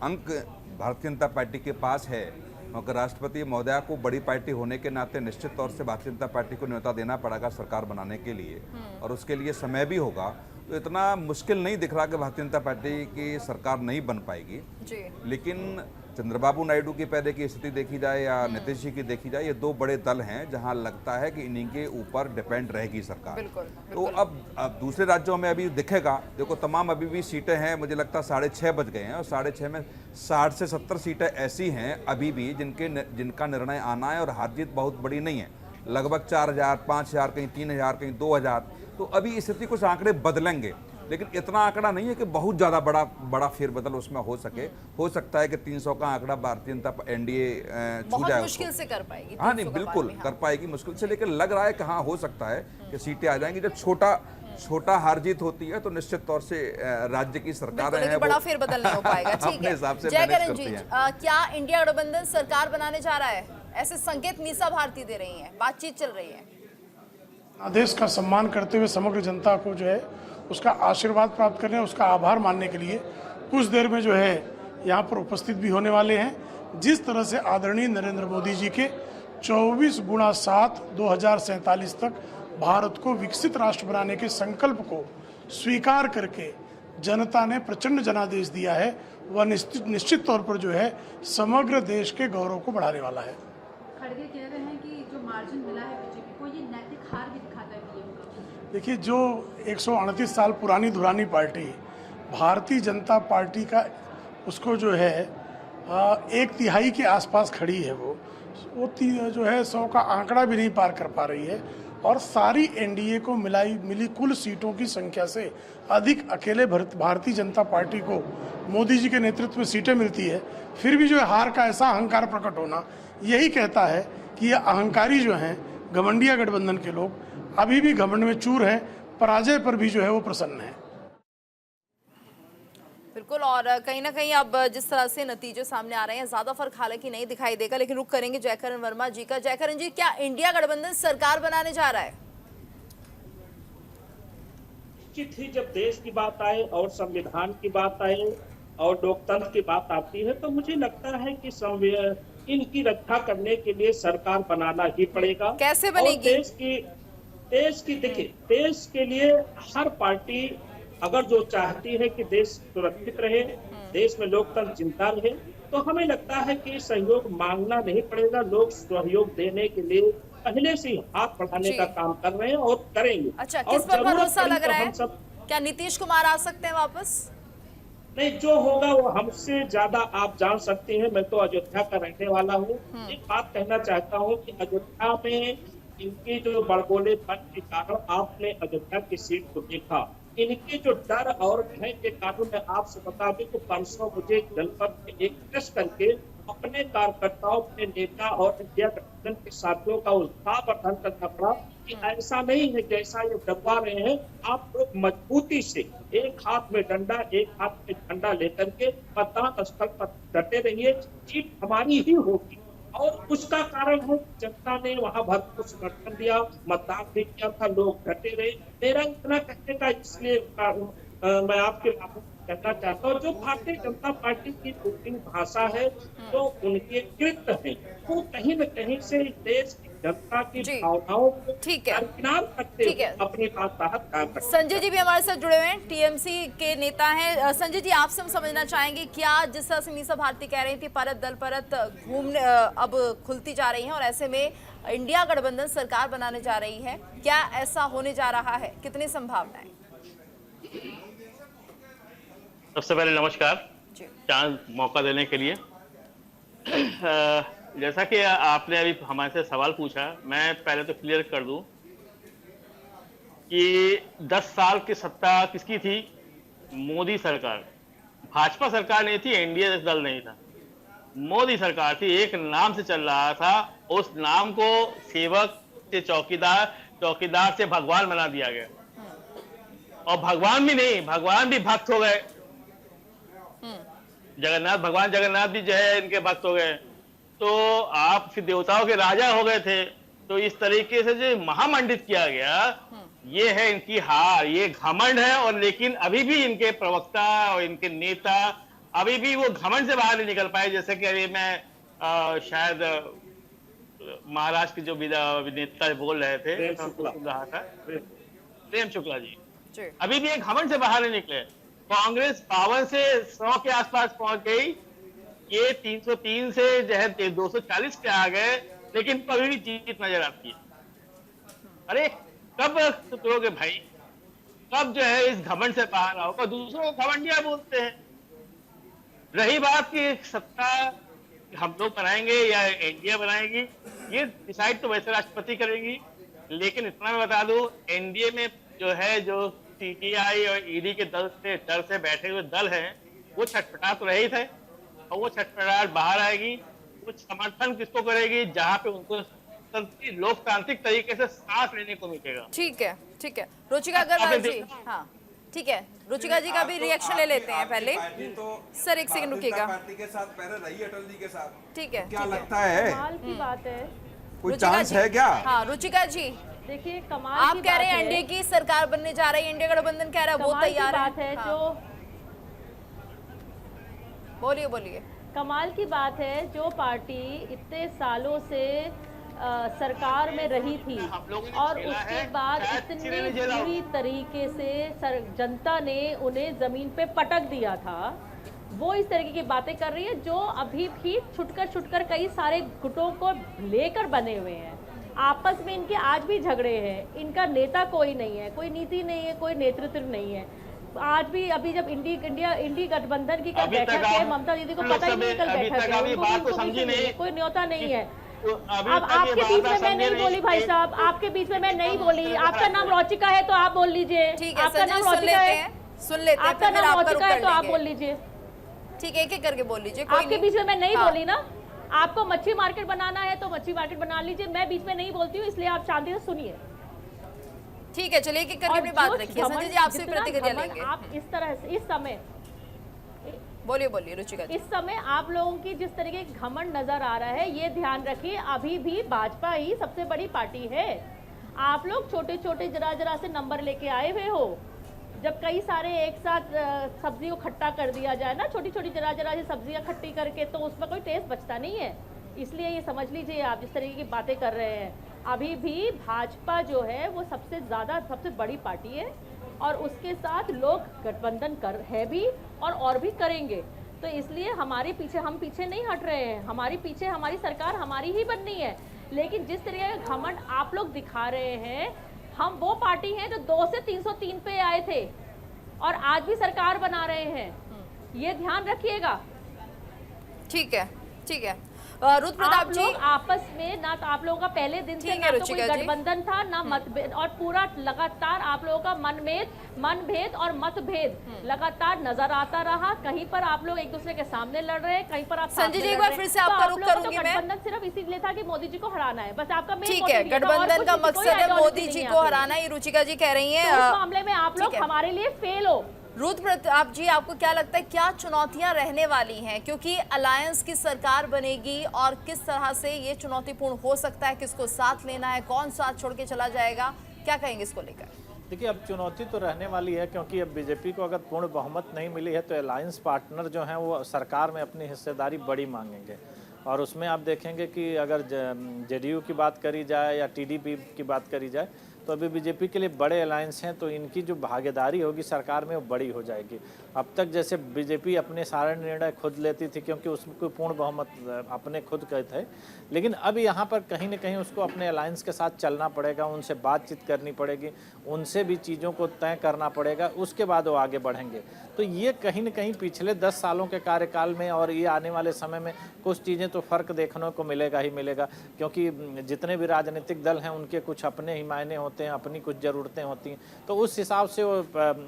अंक भारतीय जनता पार्टी के पास है, क्योंकि राष्ट्रपति महोदया को बड़ी पार्टी होने के नाते निश्चित तौर से भारतीय जनता पार्टी को न्योता देना पड़ेगा सरकार बनाने के लिए, और उसके लिए समय भी होगा। तो इतना मुश्किल नहीं दिख रहा कि भारतीय जनता पार्टी की सरकार नहीं बन पाएगी जी। लेकिन चंद्रबाबू नायडू की पहले की स्थिति देखी जाए या नीतीश जी की देखी जाए, ये दो बड़े दल हैं जहां लगता है कि इन्हीं के ऊपर डिपेंड रहेगी सरकार। बिल्कुल। तो अब दूसरे राज्यों में अभी दिखेगा। देखो, तमाम अभी भी सीटें हैं, मुझे लगता है 6:30 बज गए हैं, और 6:30 में 60 से 70 सीटें ऐसी हैं अभी भी जिनका निर्णय आना है, और हार जीत बहुत बड़ी नहीं है, लगभग 4000, 5000, कहीं 3000, कहीं 2000। तो अभी स्थिति कुछ आंकड़े बदलेंगे, लेकिन इतना आंकड़ा नहीं है कि बहुत ज़्यादा बड़ा फेरबदल उसमें हो सके। हो सकता है कि 300 का आंकड़ा भारतीय जनता एनडीए छू जाए, मुश्किल से कर पाएगी। हाँ नहीं, बिल्कुल कर पाएगी मुश्किल से, लेकिन लग रहा है कि हाँ हो सकता है कि सीटें आ जाएंगी। जब छोटा हार जीत होती है तो निश्चित तौर से राज्य की सरकार है, बड़ा फेरबदल नहीं हो पाएगा। ठीक है, जयकरण जी, क्या इंडिया गठबंधन सरकार बनाने जा रहा है, ऐसे संकेत मीसा भारती दे रही है, बातचीत चल रही है। आदेश का सम्मान करते हुए समग्र जनता को जो है उसका आशीर्वाद प्राप्त करने, उसका आभार मानने के लिए कुछ देर में जो है यहाँ पर उपस्थित भी होने वाले हैं। जिस तरह से आदरणीय नरेंद्र मोदी जी के 24x7 2047 तक भारत को विकसित राष्ट्र बनाने के संकल्प को स्वीकार करके जनता ने प्रचंड जनादेश दिया है, वह निश्चित तौर पर जो है समग्र देश के गौरव को बढ़ाने वाला है। खड़गे कह रहे हैं कि जो मार्जिन मिला है बीजेपी को, ये नैतिक हार भी दिखाता है बीजेपी को। देखिए, जो 138 साल पुरानी धुरानी पार्टी भारतीय जनता पार्टी का, उसको जो है 1/3 के आसपास खड़ी है, वो जो है 100 का आंकड़ा भी नहीं पार कर पा रही है, और सारी एनडीए को मिली कुल सीटों की संख्या से अधिक अकेले भारतीय जनता पार्टी को मोदी जी के नेतृत्व में सीटें मिलती है। फिर भी जो है हार का ऐसा अहंकार प्रकट होना, यही कहता है कि ये अहंकारी जो हैं घमंडिया गठबंधन के लोग अभी भी घमंड में चूर हैं, पराजय पर भी जो है वो प्रसन्न है। बिल्कुल, और कहीं ना कहीं अब जिस तरह से नतीजे सामने आ रहे हैं, ज्यादा फर्क हालांकि नहीं दिखाई देगा, लेकिन रुक करेंगे जयकरण वर्मा जी का। जयकरण जी, क्या इंडिया गठबंधन सरकार बनाने जा रहा है? निश्चित ही जब देश की बात आए और संविधान की बात आए और लोकतंत्र की बात आती है, तो मुझे लगता है कि इनकी रक्षा करने के लिए सरकार बनाना ही पड़ेगा। कैसे बनेगी? देश की देखिए, देश के लिए हर पार्टी अगर जो चाहती है कि देश सुरक्षित रहे, देश में लोकतंत्र जिंदा रहे, तो हमें लगता है कि सहयोग मांगना नहीं पड़ेगा। लोग सहयोग देने के लिए पहले से ही हाथ बढ़ाने का काम कर रहे हैं और करेंगे। अच्छा, किस पर भरोसा लग रहा है? क्या नीतीश कुमार आ सकते हैं वापस? नहीं, जो होगा वो हमसे ज्यादा आप जान सकते हैं। मैं तो अयोध्या का रहने वाला हूँ। एक बात कहना चाहता हूँ कि अयोध्या में इनके जो बड़बोलेपन के कारण आपने अयोध्या की सीट को देखा। इनके जो डर और भय के कारण मैं आपसे बता दूं तो परसों मुझे जनपद में एक प्रेस करके अपने कार्यकर्ताओं, अपने नेता और इंडिया गठबंधन के साथियों का उत्साह वर्धन करना पड़ा कि ऐसा नहीं है जैसा ये दबा रहे हैं। आप लोग मजबूती से एक हाथ में डंडा, एक हाथ में झंडा लेकर के मतदान स्थल पर डटे रहिए। जीत हमारी ही होगी, और उसका कारण है जनता ने वहां भरपूर समर्थन दिया, मतदान भी किया था, लोग डटे रहे। मेरा इतना कहने का इसलिए मैं आपके माध्यम से कहना चाहता हूँ, जो भारतीय जनता पार्टी की वोटिंग भाषा है, जो उनके कृत्य है, वो कहीं न कहीं से देश की जनता की भावनाओं को दरकिनार करते हुए अपनी बात काम करते। संजय जी भी हमारे साथ जुड़े हुए हैं, टीएमसी के नेता हैं। संजय जी, आपसे हम समझना चाहेंगे, क्या जिस तरह से मीसा भारती कह रही थी, परत दल परत घूमने अब खुलती जा रही है और ऐसे में इंडिया गठबंधन सरकार बनाने जा रही है, क्या ऐसा होने जा रहा है, कितनी संभावनाएं? सबसे पहले नमस्कार, चांस मौका देने के लिए। जैसा कि आपने अभी हमारे से सवाल पूछा, मैं पहले तो क्लियर कर दूं कि 10 साल की सत्ता किसकी थी? मोदी सरकार। भाजपा सरकार नहीं थी, एनडीए दल नहीं था, मोदी सरकार थी। एक नाम से चल रहा था, उस नाम को सेवक से चौकीदार, चौकीदार से भगवान बना दिया गया। और भगवान भी नहीं, भगवान भी भक्त हो गए। जगन्नाथ, भगवान जगन्नाथ भी जो है इनके भक्त हो गए, तो आप फिर देवताओं के राजा हो गए थे। तो इस तरीके से जो महामंडित किया गया, ये है इनकी हार, ये घमंड है। और लेकिन अभी भी इनके प्रवक्ता और इनके नेता अभी भी वो घमंड से बाहर नहीं निकल पाए। जैसे कि अभी मैं शायद महाराष्ट्र के जो नेता बोल रहे थे, प्रेम शुक्ला जी, अभी भी एक घमंड से बाहर नहीं निकले। कांग्रेस 52 से 100 के आसपास पहुंच गई, ये 303 से जो है 240 पे आ गए, लेकिन कभी भी जीत नजर आती है। अरे कब सुधरोगे भाई? कब जो है इस घमंड से बाहर आओगे? दूसरों को घमंडिया बोलते हैं। रही बात की सत्ता हम लोग बनाएंगे या एनडीए बनाएगी, ये डिसाइड तो वैसे राष्ट्रपति करेंगी। लेकिन इतना मैं बता दूं, एनडीए में जो है, जो सीटीआई और ईडी के डर से बैठे हुए दल हैं, वो छटपटा तो रहे थे, और वो छटपटाहट बाहर आएगी। कुछ समर्थन किसको करेगी? जहां पे उनको लोकतांत्रिक तरीके से सांस लेने को मिलेगा। ठीक है, ठीक है। रुचिका अग्रवाल जी, हाँ ठीक है, रुचिका जी का भी रिएक्शन ले लेते हैं पहले। सर एक सेकंड रुकिएगा। पार्टी के साथ पहले रही अटल जी के साथ, ठीक है, क्या लगता है कमाल की बात है, कोई चांस है क्या? हाँ रुचिका जी, देखिए कमाल आप की कह रहे हैं बात एनडीए की सरकार बनने जा रही है, इंडिया गठबंधन कह रहा है वो तैयार है। जो बोलिए बोलिए। कमाल की बात है, जो पार्टी इतने सालों से सरकार में रही थी और उसके बाद इतनी बुरी तरीके से जनता ने उन्हें जमीन पे पटक दिया था, वो इस तरीके की बातें कर रही है, जो अभी भी छुटकर कई सारे गुटों को लेकर बने हुए हैं। आपस में इनके आज भी झगड़े हैं, इनका नेता कोई नहीं है, कोई नीति नहीं है, कोई नेतृत्व नहीं है। आज भी अभी जब इंडी गठबंधन की कल बैठक है, ममता दीदी को पता ही नहीं कल बैठक है, कोई न्योता नहीं है। अब आपके बीच में मैं नहीं बोली भाई साहब, आपके बीच में मैं नहीं बोली। आपका नाम रोचिका है तो आप बोल लीजिए। आपका नाम रोचिका है, सुन लेते हैं, आपका नाम रोचिका है तो आप बोल लीजिए। ठीक है, एक एक करके बोल लीजिए। आपके बीच में मैं नहीं बोली ना। आपको मच्छी मार्केट बनाना है तो मच्छी मार्केट बना लीजिए, मैं बीच में नहीं बोलती हूँ, इसलिए आप शांति से सुनिए। ठीक है, चलिए एक एक करके अपनी बात रखिए। संजय जी आपसे प्रतिक्रिया लेंगे। आप इस तरह से इस समय बोलिए बोलिए रुचिका जी। इस समय आप लोगों की जिस तरीके का घमंड नजर आ रहा है, ये ध्यान रखिए, अभी भी भाजपा ही सबसे बड़ी पार्टी है। आप लोग छोटे छोटे जरा से नंबर लेके आए हुए हो। जब कई सारे एक साथ सब्जी को खट्टा कर दिया जाए ना, छोटी छोटी जरा सी सब्जियां खट्टी करके, तो उसमें कोई टेस्ट बचता नहीं है। इसलिए ये समझ लीजिए, आप जिस तरीके की बातें कर रहे हैं, अभी भी भाजपा जो है वो सबसे बड़ी पार्टी है, और उसके साथ लोग गठबंधन है भी और भी करेंगे। तो इसलिए हमारे पीछे, हम पीछे नहीं हट रहे हैं, हमारी पीछे हमारी सरकार हमारी ही बननी है। लेकिन जिस तरीके का घमंड आप लोग दिखा रहे हैं, हम वो पार्टी हैं जो 2 से 303 पे आए थे और आज भी सरकार बना रहे हैं, ये ध्यान रखिएगा। ठीक है, ठीक है। रुद्र प्रताप जी, आपस में ना तो आप लोगों का पहले दिन से ना तो कोई गठबंधन था ना मतभेद, और पूरा लगातार आप लोगों का मनभेद और मतभेद लगातार नजर आता रहा। कहीं पर आप लोग एक दूसरे के सामने लड़ रहे हैं, कहीं पर आप संजय जी एक बार फिर से आपका रुख करूंगी मैं। गठबंधन सिर्फ इसीलिए था कि मोदी जी को हराना है, बस आपका मेन ठीक है। गठबंधन का मकसद है मोदी जी को हराना, ये रुचिका जी कह रही है। उस मामले में आप लोग हमारे लिए फेल हो, रुद्र प्रताप जी, आपको क्या लगता है क्या चुनौतियां रहने वाली हैं, क्योंकि अलायंस की सरकार बनेगी और किस तरह से ये चुनौतीपूर्ण हो सकता है, किसको साथ लेना है, कौन साथ छोड़ के चला जाएगा, क्या कहेंगे इसको लेकर? देखिए, अब चुनौती तो रहने वाली है, क्योंकि अब बीजेपी को अगर पूर्ण बहुमत नहीं मिली है तो अलायंस पार्टनर जो हैं वो सरकार में अपनी हिस्सेदारी बड़ी मांगेंगे। और उसमें आप देखेंगे कि अगर जेडीयू की बात करी जाए या टीडीपी की बात करी जाए तो अभी बीजेपी के लिए बड़े अलायंस हैं, तो इनकी जो भागीदारी होगी सरकार में वो बड़ी हो जाएगी। अब तक जैसे बीजेपी अपने सारे निर्णय खुद लेती थी क्योंकि उसको पूर्ण बहुमत अपने खुद के थे, लेकिन अब यहाँ पर कहीं ना कहीं उसको अपने अलायंस के साथ चलना पड़ेगा, उनसे बातचीत करनी पड़ेगी, उनसे भी चीज़ों को तय करना पड़ेगा, उसके बाद वो आगे बढ़ेंगे। तो ये कहीं ना कहीं पिछले 10 सालों के कार्यकाल में और ये आने वाले समय में कुछ चीज़ें तो फ़र्क देखने को मिलेगा ही मिलेगा, क्योंकि जितने भी राजनीतिक दल हैं उनके कुछ अपने ही मायने होते हैं, अपनी कुछ ज़रूरतें होती हैं, तो उस हिसाब से वो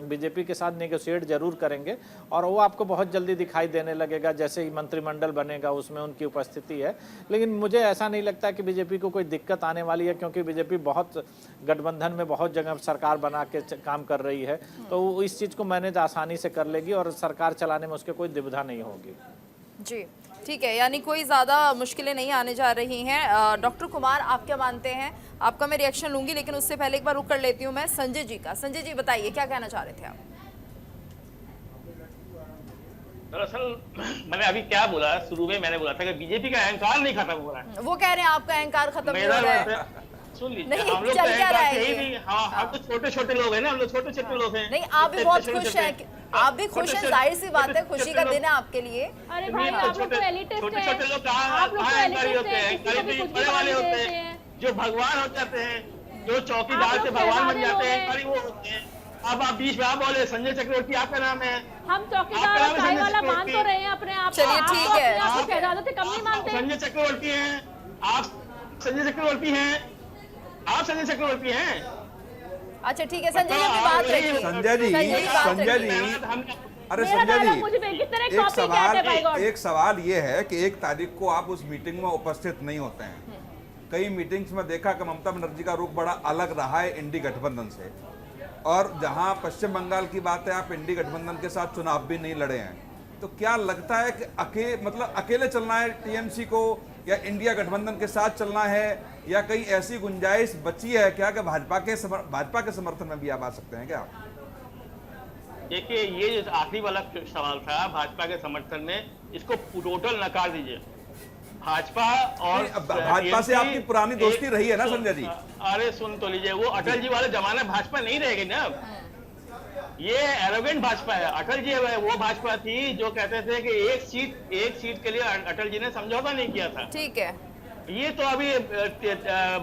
बीजेपी के साथ नेगोशिएट ज़रूर करेंगे और वो आपको बहुत जल्दी दिखाई देने लगेगा जैसे ही मंत्रिमंडल बनेगा उसमें उनकी उपस्थिति है। लेकिन मुझे ऐसा नहीं लगता कि बीजेपी को कोई दिक्कत आने वाली है, क्योंकि बीजेपी बहुत गठबंधन में बहुत जगह सरकार बना के काम कर रही है, तो वो इस चीज़ को मैनेज आसानी से कर लेगी और सरकार चलाने में उसके कोई दुविधा नहीं होगी। जी ठीक है, यानी कोई ज़्यादा मुश्किलें नहीं आने जा रही हैं। डॉक्टर कुमार, आप क्या मानते हैं? आपका मैं रिएक्शन लूंगी, लेकिन उससे पहले एक बार रुक कर लेती हूँ मैं संजय जी का। संजय जी बताइए, क्या कहना चाह रहे थे आप? दरअसल मैंने अभी क्या बोला, शुरू में मैंने बोला था कि बीजेपी का अहंकार नहीं खत्म हो रहा है। वो कह रहे हैं आपका अहंकार खत्म हो रहा है। सुन लीजिए, नहीं, हम लोग चल क्या रहा है ये? नहीं, हाँ, हम तो छोटे छोटे लोग हैं ना, हम लोग छोटे छोटे लोग हैं। नहीं, आप भी बहुत खुश हैं, आप भी खुश हैं, जाहिर सी बात है, खुशी का दिन है आपके लिए। अरे भाई, आप लोग तो एलिटिस्ट छोटे हैं, छोटे लोग कहाँ आप लोग तो अहंकारी होते हैं, किसी को भी कुछ भी बड़े वाले गाली होते देते हैं, हैं। जो भगवान हो जाते हैं, जो चौकीदार से भगवान बन जाते हैं, अरे वो होते हैं। अब आप बीच में आप बोले संजय चक्रवर्ती आपका नाम है, हम चौकीदार और चाय वाला मान तो रहे हैं अपने आप। चलिए ठीक है, आप शहजादों से कम नहीं मानते। संजय चक्रवर्ती हैं आप, संजय चक्रवर्ती हैं आप, संजय चक्रवर्ती हैं। अच्छा ठीक है, संजय जी अपनी बात रखिए। संजय जी, अरे संजय जी, एक सवाल ये है कि 1 तारीख को आप उस मीटिंग में उपस्थित नहीं होते हैं। कई मीटिंग्स में देखा कि ममता बनर्जी का रुख बड़ा अलग रहा है इंडी गठबंधन से, और जहां पश्चिम बंगाल की बात है आप इंडी गठबंधन के साथ चुनाव भी नहीं लड़े हैं, तो क्या लगता है कि अकेले चलना है टीएमसी को या इंडिया गठबंधन के साथ चलना है, या कहीं ऐसी गुंजाइश बची है क्या कि भाजपा के समर्थन में भी आप आ सकते हैं क्या? देखिए, ये जो आखिरी वाला सवाल था भाजपा के समर्थन में, इसको टोटल नकार दीजिए। भाजपा और भाजपा से आपकी पुरानी दोस्ती रही है ना संजय जी? अरे सुन तो लीजिए, वो अटल जी वाला जमाना भाजपा नहीं रहेगी ना। ये एरोगेंट भाजपा है। अटल जी वो भाजपा थी जो कहते थे कि एक सीट के लिए अटल जी ने समझौता नहीं किया था। ठीक है, ये तो अभी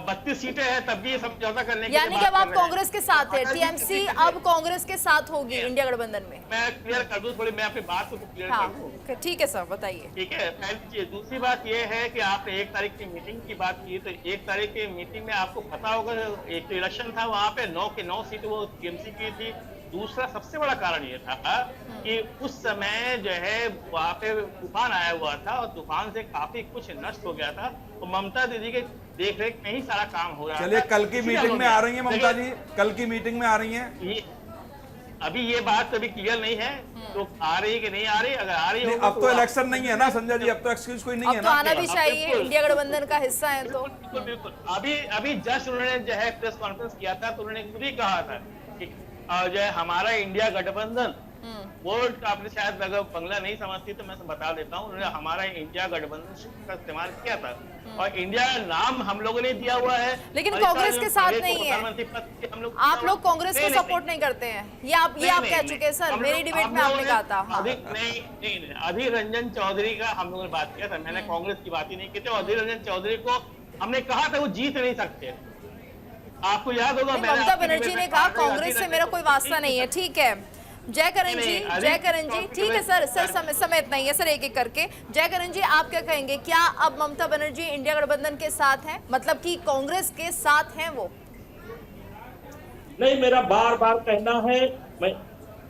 32 सीटें हैं, तब भी ये समझौता करने की यानी कि अब आप कांग्रेस के साथ है, टीएमसी अब कांग्रेस के साथ होगी इंडिया गठबंधन में। मैं क्लियर कर दूं, थोड़ी मैं अपनी बात को क्लियर कर दूं। ठीक है सर, बताइए। ठीक है, पहली चीज। दूसरी बात ये है कि आपने 1 तारीख की मीटिंग की बात की, तो 1 तारीख की मीटिंग में आपको पता होगा एक तो इलेक्शन था, वहाँ पे 9 के 9 सीट वो टीएमसी की थी। दूसरा सबसे बड़ा कारण ये था कि उस समय जो है वहाँ पे तूफान आया हुआ था और तूफान से काफी कुछ नष्ट हो गया था, तो ममता दीदी के देखरेख में ही सारा काम हो रहा था। चलिए, कल की मीटिंग में आ रही है ममता जी, कल की मीटिंग में आ रही है। अभी ये बात अभी क्लियर नहीं है तो आ रही कि नहीं आ रही। अगर आ रही अब तो इलेक्शन नहीं है ना संजय जी, अब तो एक्सक्यूज कोई नहीं है ना। अब तो आना भी चाहिए, इंडिया गठबंधन का हिस्सा है तो। बिल्कुल। अभी जस्ट उन्होंने जो है प्रेस कॉन्फ्रेंस किया था, तो उन्होंने खुद ही कहा था कि जो है हमारा इंडिया गठबंधन, वो आपने शायद अगर बंगला नहीं समझती तो मैं बता देता हूँ, उन्होंने हमारा इंडिया गठबंधन का इस्तेमाल किया था और इंडिया नाम हम लोगों ने दिया हुआ है, लेकिन कांग्रेस के साथ नहीं है। आप लोग कांग्रेस को सपोर्ट नहीं करते हैं, ये आप कह चुके हैं सर, मेरी डिबेट में आपने कहा था। नहीं, अधीर रंजन चौधरी का हम लोगों ने बात किया था, मैंने कांग्रेस की बात ही नहीं की थी। अधीर रंजन चौधरी को हमने कहा था वो जीत नहीं सकते, आपको याद होगा। ममता बनर्जी ने कहा कांग्रेस से मेरा कोई वास्ता नहीं है। ठीक है, जयकरण जी, ठीक है सर समय इतना ही है सर, एक एक करके। जयकरण जी, आप क्या कहेंगे, क्या अब ममता बनर्जी इंडिया गठबंधन के साथ हैं, मतलब कि कांग्रेस के साथ हैं वो? नहीं, मेरा बार बार कहना है,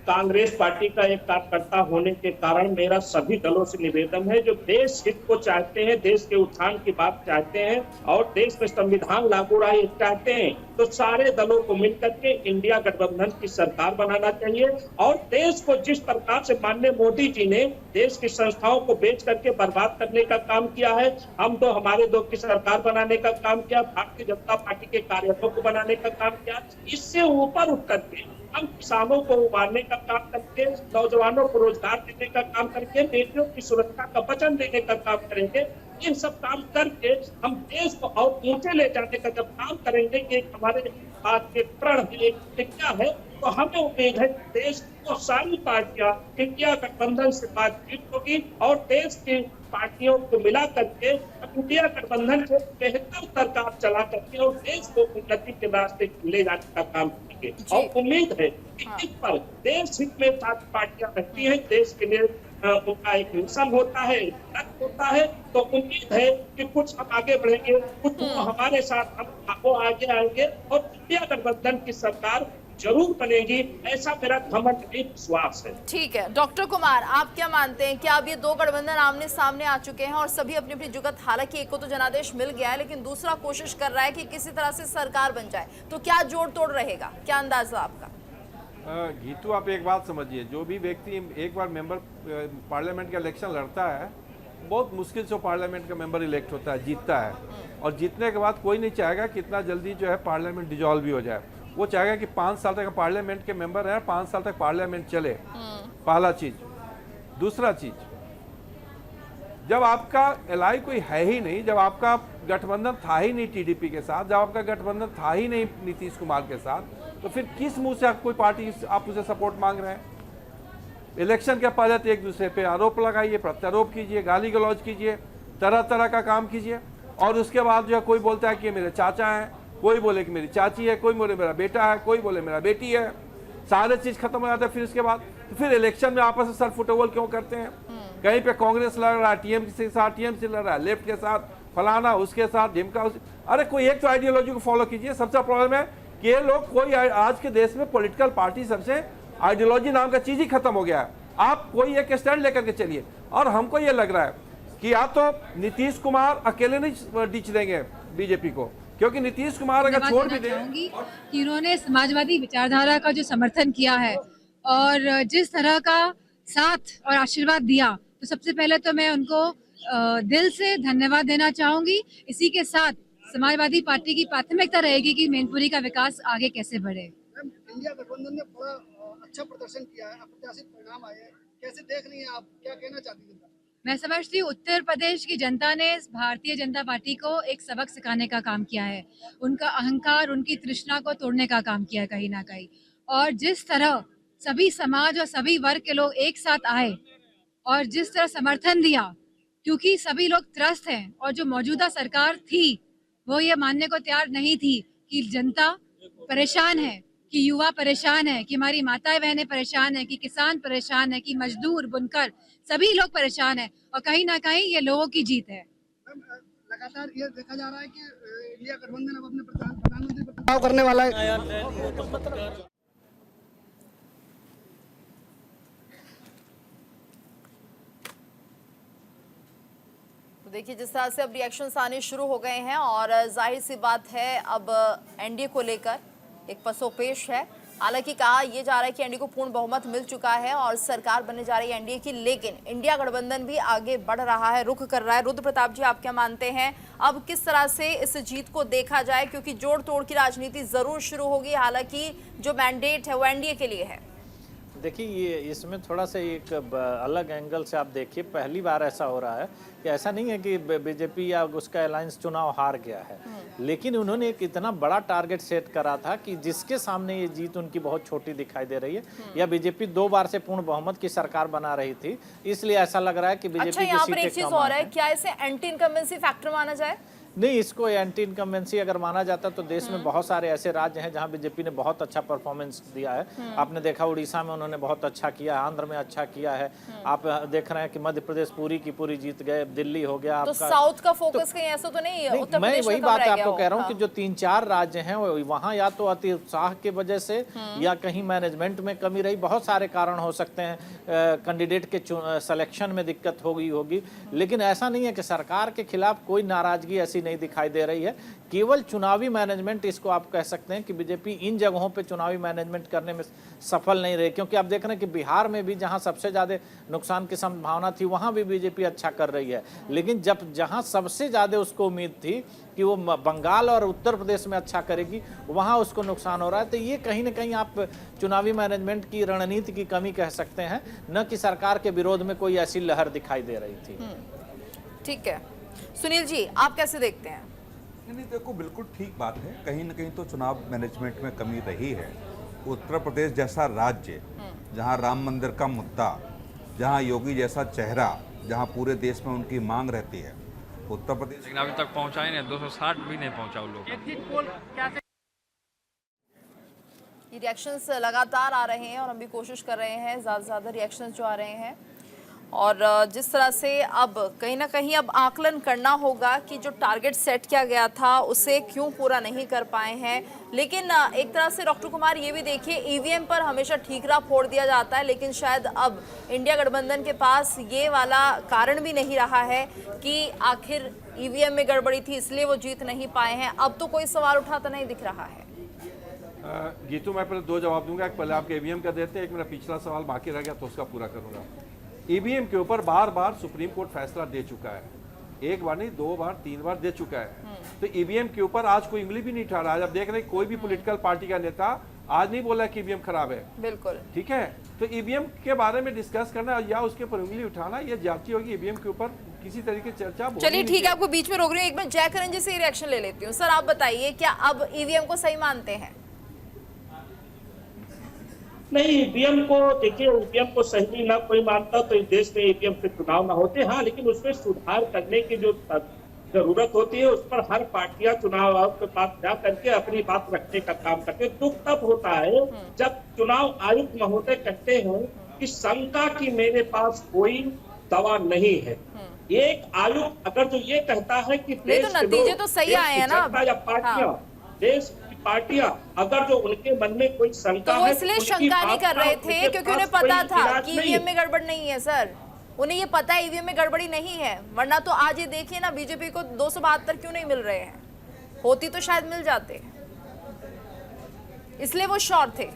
कांग्रेस पार्टी का एक कार्यकर्ता होने के कारण मेरा सभी दलों से निवेदन है, जो देश हित को चाहते हैं, देश के उत्थान की बात चाहते हैं और देश में संविधान लागू रहे चाहते हैं, तो सारे दलों को मिलकर के इंडिया गठबंधन की सरकार बनाना चाहिए। और देश को जिस प्रकार से माननीय मोदी जी ने देश की संस्थाओं को बेच करके बर्बाद करने का काम किया है, हम तो हमारे दो की सरकार बनाने का काम किया, भारतीय जनता पार्टी के कार्यकर्ताओं को बनाने का काम किया। इससे ऊपर उठ करके हम किसानों को उबारने का काम करके, नौजवानों को रोजगार देने का काम करके, बेटियों की सुरक्षा का वचन देने का काम करेंगे। इन सब काम करके हम देश को और ऊंचे ले जाने का जब काम करेंगे कि हमारे बात के प्रण एक प्रतिज्ञा है, तो हमें उम्मीद है देश को सारी पार्टियां इंडिया गठबंधन से बातचीत होगी और देश की पार्टियों को मिला करके इंडिया गठबंधन से बेहतर सरकार चला करके और देश को उन्नति के रास्ते ले जाने का काम करेंगे। और उम्मीद है कि इस पर देश हित में सारी पार्टियां रहती हैं, देश के लिए उनका एक मिशन होता है, लक्ष्य होता है, तो उम्मीद है कि कुछ हम आगे बढ़ेंगे, कुछ हमारे साथ हम आगे आएंगे और इंडिया गठबंधन की सरकार जरूर बनेगी, ऐसा मेरा घमंड विश्वास है। ठीक है डॉक्टर कुमार, आप क्या मानते हैं, क्या अब ये दो गठबंधन आमने सामने आ चुके हैं और सभी अपनी अपनी जुगत, हालांकि एक को तो जनादेश मिल गया है लेकिन दूसरा कोशिश कर रहा है कि किसी तरह से सरकार बन जाए, तो क्या जोड़ तोड़ रहेगा, क्या अंदाजा आपका? गीतू, आप एक बात समझिए, जो भी व्यक्ति एक बार मेंबर पार्लियामेंट का इलेक्शन लड़ता है, बहुत मुश्किल से पार्लियामेंट का मेंबर इलेक्ट होता है, जीतता है, और जीतने के बाद कोई नहीं चाहेगा कि इतना जल्दी जो है पार्लियामेंट डिजॉल्व भी हो जाए। वो चाहेगा कि 5 साल तक पार्लियामेंट के मेंबर हैं, 5 साल तक पार्लियामेंट चले, पहला चीज। दूसरा चीज, जब आपका एलाई कोई है ही नहीं, जब आपका गठबंधन था ही नहीं टीडीपी के साथ, जब आपका गठबंधन था ही नहीं नीतीश कुमार के साथ, तो फिर किस मुंह से कोई पार्टी आप उसे सपोर्ट मांग रहे हैं? इलेक्शन के पहले तो एक दूसरे पे आरोप लगाइए, प्रत्यारोप कीजिए, गाली गलौज कीजिए, तरह तरह का काम कीजिए, और उसके बाद जो है कोई बोलता है कि मेरे चाचा हैं, कोई बोले कि मेरी चाची है, कोई बोले मेरा बेटा है, कोई बोले मेरा बेटी है, सारे चीज खत्म हो जाता है। फिर उसके बाद तो फिर इलेक्शन में आपस में सर फुटबॉल क्यों करते हैं? कहीं पे कांग्रेस लड़ रहा है टीएमसी के साथ, टीएमसी लड़ रहा है लेफ्ट के साथ, फलाना उसके साथ, ढिमका अरे कोई एक तो आइडियोलॉजी को फॉलो कीजिए। सबसे प्रॉब्लम है कि ये लोग कोई आज के देश में पॉलिटिकल पार्टी सबसे आइडियोलॉजी नाम का चीज ही खत्म हो गया है। आप कोई एक स्टैंड लेकर के चलिए, और हमको ये लग रहा है कि या तो नीतीश कुमार अकेले नहीं डिच देंगे बीजेपी को, क्योंकि नीतीश कुमार अगर छोड़ भी देंगे कि उन्होंने समाजवादी विचारधारा का जो समर्थन किया है और जिस तरह का साथ और आशीर्वाद दिया, तो सबसे पहले तो मैं उनको दिल से धन्यवाद देना चाहूंगी। इसी के साथ समाजवादी पार्टी की प्राथमिकता रहेगी कि मैनपुरी का विकास आगे कैसे बढ़े। इंडिया गठबंधन ने बड़ा अच्छा प्रदर्शन किया है, अप्रत्याशित परिणाम आए हैं, कैसे देख रही हैं आप, क्या कहना चाहती हैं? मैं समझती हूँ उत्तर प्रदेश की जनता ने भारतीय जनता पार्टी को एक सबक सिखाने का काम किया है, उनका अहंकार, उनकी तृष्णा को तोड़ने का काम किया है कहीं ना कहीं। और जिस तरह सभी समाज और सभी वर्ग के लोग एक साथ आए और जिस तरह समर्थन दिया, क्योंकि सभी लोग त्रस्त हैं और जो मौजूदा सरकार थी वो ये मानने को तैयार नहीं थी कि जनता परेशान है, कि युवा परेशान है, कि हमारी माताएं बहनें परेशान है, कि किसान परेशान है, कि मजदूर बुनकर सभी लोग परेशान है, और कहीं ना कहीं ये लोगों की जीत है। लगातार ये देखा जा रहा है कि इंडिया गठबंधन अब अपने प्रधानमंत्री पर दबाव करने वाला है। देखिए जिस तरह से अब रिएक्शंस आने शुरू हो गए हैं और जाहिर सी बात है अब एनडीए को लेकर एक पसोपेश है। हालांकि कहा यह जा रहा है कि एनडीए को पूर्ण बहुमत मिल चुका है और सरकार बनने जा रही है एनडीए की, लेकिन इंडिया गठबंधन भी आगे बढ़ रहा है, रुख कर रहा है। रुद्र प्रताप जी, आप क्या मानते हैं, अब किस तरह से इस जीत को देखा जाए, क्योंकि जोड़ तोड़ की राजनीति जरूर शुरू होगी, हालांकि जो मैंडेट है वो एनडीए के लिए है। देखिए ये इसमें थोड़ा सा एक अलग एंगल से आप देखिए, पहली बार ऐसा हो रहा है कि ऐसा नहीं है कि बीजेपी या उसका अलायंस चुनाव हार गया है, लेकिन उन्होंने एक इतना बड़ा टारगेट सेट करा था कि जिसके सामने ये जीत उनकी बहुत छोटी दिखाई दे रही है। या बीजेपी 2 बार से पूर्ण बहुमत की सरकार बना रही थी, इसलिए ऐसा लग रहा है कि बीजेपी अच्छा, यहाँ पर एक चीज और है, क्या इसे एंटी इनकम्बेंसी फैक्टर माना जाए? नहीं, इसको एंटी इनकम्बेंसी अगर माना जाता तो देश में बहुत सारे ऐसे राज्य हैं जहां बीजेपी ने बहुत अच्छा परफॉर्मेंस दिया है। आपने देखा उड़ीसा में उन्होंने बहुत अच्छा किया है, आंध्र में अच्छा किया है। आप देख रहे हैं कि मध्य प्रदेश पूरी की पूरी जीत गए, दिल्ली हो गया तो आपका। साउथ का फोकस कहीं ऐसा तो नहीं, उत्तर मैं प्रदेश वही में कम बात रह आपको गया कह रहा हूँ हो? कि जो 3-4 राज्य हैं वहाँ या तो अति उत्साह की वजह से या कहीं मैनेजमेंट में कमी रही, बहुत सारे कारण हो सकते हैं, कैंडिडेट के सिलेक्शन में दिक्कत होगी, लेकिन ऐसा नहीं है कि सरकार के खिलाफ कोई नाराजगी ऐसी नहीं दिखाई दे रही है। केवल चुनावी मैनेजमेंट, इसको आप कह सकते हैं कि बीजेपी इन जगहों पे चुनावी मैनेजमेंट करने में सफल नहीं रही, क्योंकि आप देख रहे हैं कि बिहार में भी जहां सबसे ज़्यादा नुकसान की संभावना थी वहां भी बीजेपी अच्छा कर रही है, लेकिन जहां सबसे ज़्यादा उसको उम्मीद थी कि वो बंगाल और उत्तर प्रदेश में अच्छा करेगी, वहां उसको नुकसान हो रहा है। तो ये कहीं ना कहीं आप चुनावी मैनेजमेंट की रणनीति की कमी कह सकते हैं, न कि सरकार के विरोध में कोई ऐसी लहर दिखाई दे रही थी। ठीक है, सुनील जी आप कैसे देखते हैं? नहीं, देखो बिल्कुल ठीक बात है, कहीं ना कहीं तो चुनाव मैनेजमेंट में कमी रही है। उत्तर प्रदेश जैसा राज्य जहां राम मंदिर का मुद्दा, जहां योगी जैसा चेहरा, जहां पूरे देश में उनकी मांग रहती है, उत्तर प्रदेश लेकिन अभी तक पहुंचा ही नहीं, 260 भी नहीं पहुंचा उन लोग। ये रिएक्शंस लगातार आ रहे हैं और हम भी कोशिश कर रहे हैं ज़्यादा से ज़्यादा रिएक्शंस जो आ रहे हैं, और जिस तरह से अब कहीं ना कहीं अब आकलन करना होगा कि जो टारगेट सेट किया गया था उसे क्यों पूरा नहीं कर पाए हैं। लेकिन एक तरह से डॉक्टर कुमार ये भी देखिए, ईवीएम पर हमेशा ठीकरा फोड़ दिया जाता है, लेकिन शायद अब इंडिया गठबंधन के पास ये वाला कारण भी नहीं रहा है कि आखिर ईवीएम में गड़बड़ी थी इसलिए वो जीत नहीं पाए हैं। अब तो कोई सवाल उठाता नहीं दिख रहा है। गीतू, मैं पहले 2 जवाब दूंगा, एक पहले आपके ईवीएम का देते हैं, एक मेरा पिछला सवाल बाकी रह गया तो उसका पूरा करूंगा। ईवीएम के ऊपर बार बार सुप्रीम कोर्ट फैसला दे चुका है, एक बार नहीं 2 बार 3 बार दे चुका है। तो ईवीएम के ऊपर आज कोई उंगली भी नहीं उठा रहा है। आप देख रहे हैं कोई भी पॉलिटिकल पार्टी का नेता आज नहीं बोला कि ईवीएम खराब है, बिल्कुल ठीक है। तो ईवीएम के बारे में डिस्कस करना या उसके ऊपर उंगली उठाना ये जाती होगी। ईवीएम के ऊपर किसी तरीके की चर्चा। चलिए ठीक है, आपको बीच में रोक रही हूँ, एक बार जयकरण जी से रिएक्शन ले लेती हूँ। सर आप बताइए, क्या अब ईवीएम को सही मानते हैं? नहीं, ईवीएम को देखिए, ईवीएम को सही ना कोई मानता तो इस देश में ईवीएम से चुनाव ना होते। हाँ, लेकिन उसमें सुधार करने की जो जरूरत होती है उस पर हर पार्टियां चुनाव आयोग के पास जा करके अपनी बात रखने का काम करते हैं। दुख तब होता है जब चुनाव आयुक्त महोदय कहते हैं कि शंका की मेरे पास कोई दवा नहीं है। एक आयुक्त अगर जो ये कहता है कि तो नतीजे तो सही आए हैं ना, या पार्टियां, देश पार्टियां अगर जो उनके मन में कोई शंका तो वो इसलिए शंका नहीं कर रहे थे क्योंकि उन्हें पता था कि ईवीएम में गड़बड़ नहीं है। सर उन्हें ये पता है ईवीएम में गड़बड़ी नहीं है, वरना तो आज ये देखिए ना बीजेपी को 272 क्यों नहीं मिल रहे हैं, होती तो शायद मिल जाते, इसलिए वो श्योर थे।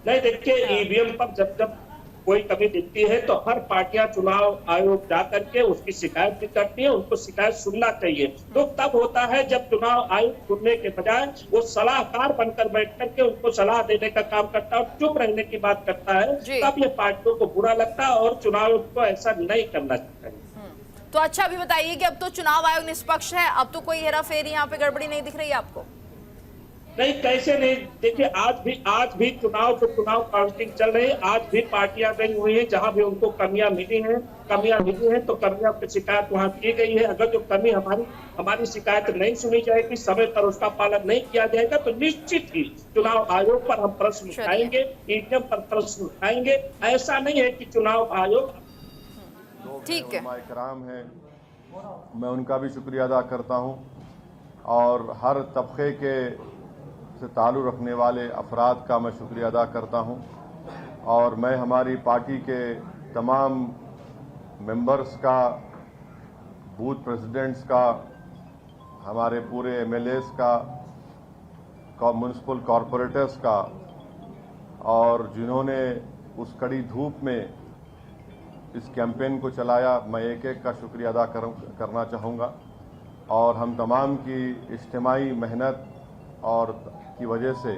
नहीं देखिए, ईवीएम पर जब कोई कमी दिखती है तो हर पार्टियां चुनाव आयोग जा करके उसकी शिकायत भी करती है, उनको शिकायत सुनना चाहिए। तो तब होता है जब चुनाव आयोग सुनने के बजाय वो सलाहकार बनकर बैठ करके उनको सलाह देने का काम करता है और चुप रहने की बात करता है, तब ये पार्टियों को बुरा लगता है और चुनाव आयोग को ऐसा नहीं करना चाहिए। तो अच्छा अभी बताइए कि अब तो चुनाव आयोग निष्पक्ष है, अब तो कोई हेरा फेरी यहाँ पे गड़बड़ी नहीं दिख रही आपको? नहीं, कैसे नहीं। देखिए, आज भी चुनाव काउंटिंग चल रही है, आज भी पार्टियां गई हुई है जहां भी उनको कमियां मिली हैं तो कमियां की शिकायत वहां की गई है। अगर जो कमी हमारी शिकायत नहीं सुनी जाएगी, समय पर उसका पालन नहीं किया जाएगा तो निश्चित ही चुनाव आयोग पर हम प्रश्न उठाएंगे, ईवीएम पर प्रश्न उठाएंगे। ऐसा नहीं है कि चुनाव आयोग ठीक है कराम है, मैं उनका भी शुक्रिया अदा करता हूं और हर तबके के से ताल्लुक़ रखने वाले अफराद का मैं शुक्रिया अदा करता हूं और मैं हमारी पार्टी के तमाम मेंबर्स का, बूथ प्रेसिडेंट्स का, हमारे पूरे एमएलएस का, म्युनिसिपल कॉरपोरेटर्स का और जिन्होंने उस कड़ी धूप में इस कैंपेन को चलाया, मैं एक एक का शुक्रिया अदा करना चाहूँगा। और हम तमाम की इज्तिमाई मेहनत और की वजह से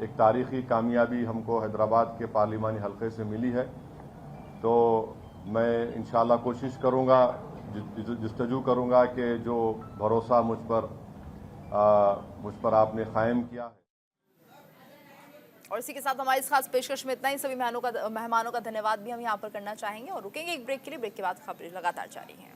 एक तारीख़ी कामयाबी हमको हैदराबाद के पार्लिमानी हलके से मिली है। तो मैं इंशाअल्लाह कोशिश करूँगा, जस्तजू करूँगा कि जो भरोसा मुझ पर आपने कायम किया है। और इसी के साथ हमारी इस खास पेशकश में इतना ही। सभी मेहमानों का धन्यवाद भी हम यहाँ पर करना चाहेंगे और रुकेंगे एक ब्रेक के लिए। ब्रेक के बाद खबरें लगातार जारी हैं।